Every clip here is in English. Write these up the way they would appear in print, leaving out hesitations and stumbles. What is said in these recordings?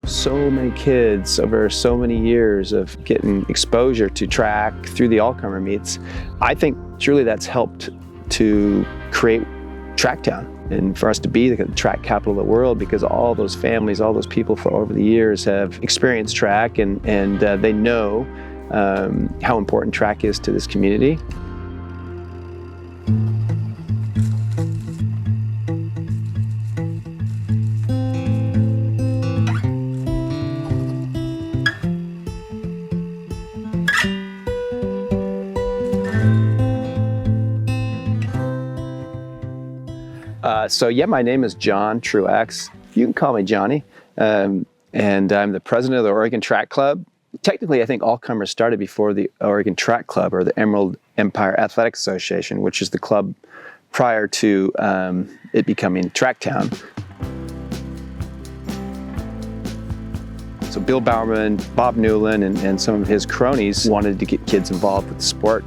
So many kids over so many years of getting exposure to track through the all-comer meets. I think truly that's helped to create TrackTown and for us to be the track capital of the world, because all those families, all those people for over the years have experienced track and they know how important track is to this community. So yeah, my name is John Truax. You can call me Johnny. And I'm the president of the Oregon Track Club. Technically, I think all-comers started before the Oregon Track Club, or the Emerald Empire Athletic Association, which is the club prior to it becoming TrackTown. So Bill Bowerman, Bob Newland, and some of his cronies wanted to get kids involved with the sport.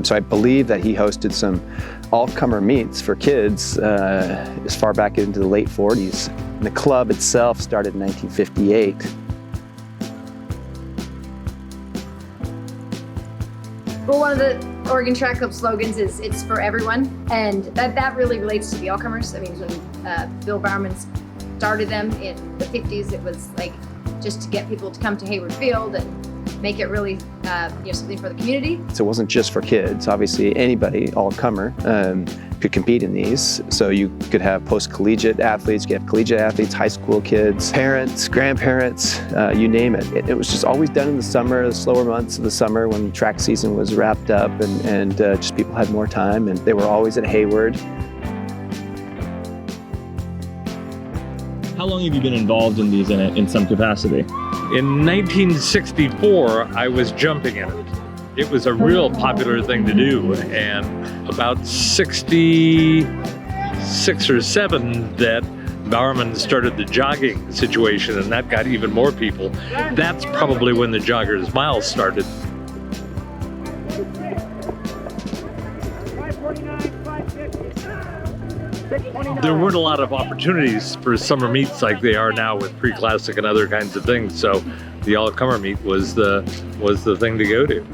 So I believe that he hosted some all-comer meets for kids as far back into the late 40s. And the club itself started in 1958. Well, one of the Oregon Track Club slogans is "It's for everyone," and that really relates to the all-comers. I mean, when Bill Bowerman started them in the 50s, it was like just to get people to come to Hayward Field and make it really something for the community. So it wasn't just for kids. Obviously, anybody, all-comer, could compete in these. So you could have post-collegiate athletes, you could have collegiate athletes, high school kids, parents, grandparents, you name it. It was just always done in the summer, the slower months of the summer when track season was wrapped up and just people had more time, and they were always at Hayward. How long have you been involved in these in some capacity? In 1964, I was jumping in it. It was a real popular thing to do, and about 66 or 7 that Bowerman started the jogging situation, and that got even more people. That's probably when the Joggers Miles started. There weren't a lot of opportunities for summer meets like they are now with pre-classic and other kinds of things, so the all-comer meet was the thing to go to.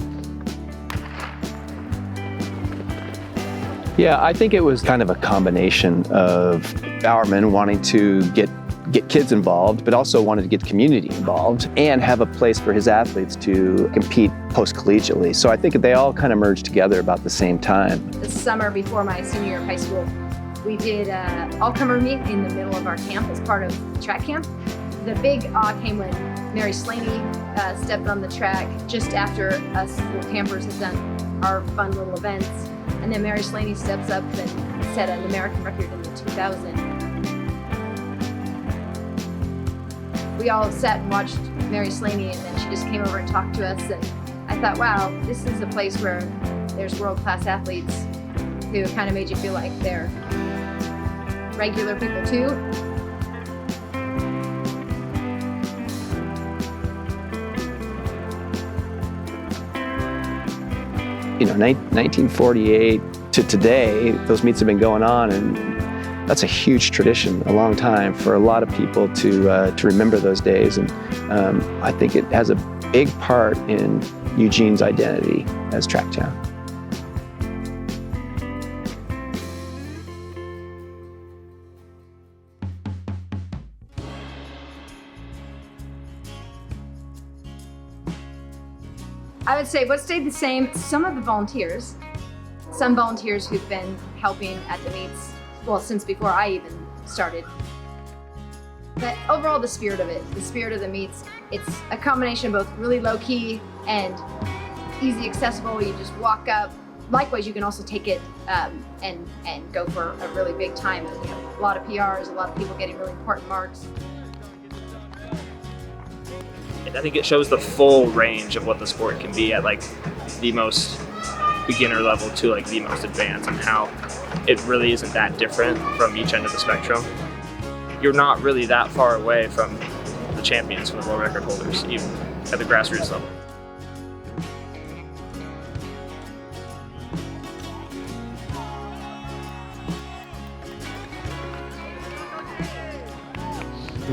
Yeah, I think it was kind of a combination of Bowerman wanting to get kids involved, but also wanted to get the community involved and have a place for his athletes to compete post-collegiately. So I think they all kind of merged together about the same time. The summer before my senior year of high school, we did an all-comer meet in the middle of our camp as part of track camp. The big awe came when Mary Slaney stepped on the track just after us little campers had done our fun little events. And then Mary Slaney steps up and set an American record in the 2000. We all sat and watched Mary Slaney, and then she just came over and talked to us. And I thought, wow, this is a place where there's world-class athletes who kind of made you feel like they're regular people too. You know, 1948 to today, those meets have been going on, and that's a huge tradition, a long time for a lot of people to remember those days. And I think it has a big part in Eugene's identity as TrackTown. I would say what stayed the same, some of the volunteers, some volunteers who've been helping at the meets, well, since before I even started. But overall, the spirit of it, the spirit of the meets, it's a combination of both really low key and easy accessible. You just walk up. Likewise, you can also take it and go for a really big time. You know, a lot of PRs, a lot of people getting really important marks. I think it shows the full range of what the sport can be at like the most beginner level to like the most advanced, and how it really isn't that different from each end of the spectrum. You're not really that far away from the champions, from the world record holders, even at the grassroots level.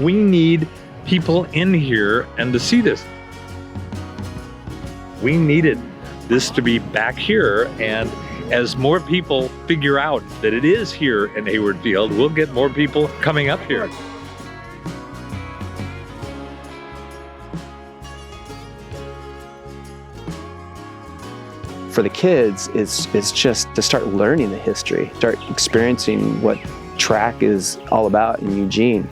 We need people in here and to see this. We needed this to be back here, and as more people figure out that it is here in Hayward Field, we'll get more people coming up here. For the kids, it's just to start learning the history, start experiencing what track is all about in Eugene.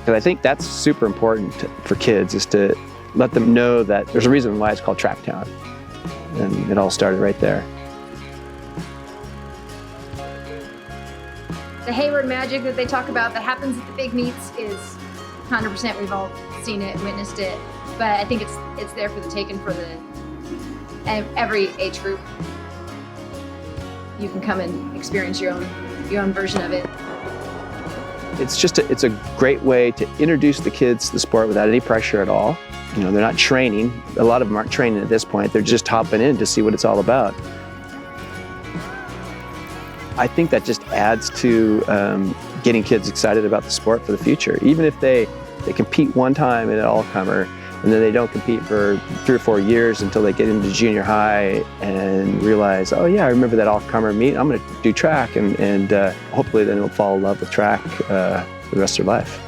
And I think that's super important for kids, is to let them know that there's a reason why it's called TrackTown. And it all started right there. The Hayward magic that they talk about that happens at the big meets is 100%. We've all seen it, witnessed it, but I think it's there for the taking for every age group. You can come and experience your own version of it. It's a great way to introduce the kids to the sport without any pressure at all. You know, they're not training. A lot of them aren't training at this point. They're just hopping in to see what it's all about. I think that just adds to getting kids excited about the sport for the future. Even if they compete one time in an all-comer, and then they don't compete for 3 or 4 years until they get into junior high and realize, oh yeah, I remember that all-comer meet, I'm gonna do track, and hopefully then they'll fall in love with track for the rest of their life.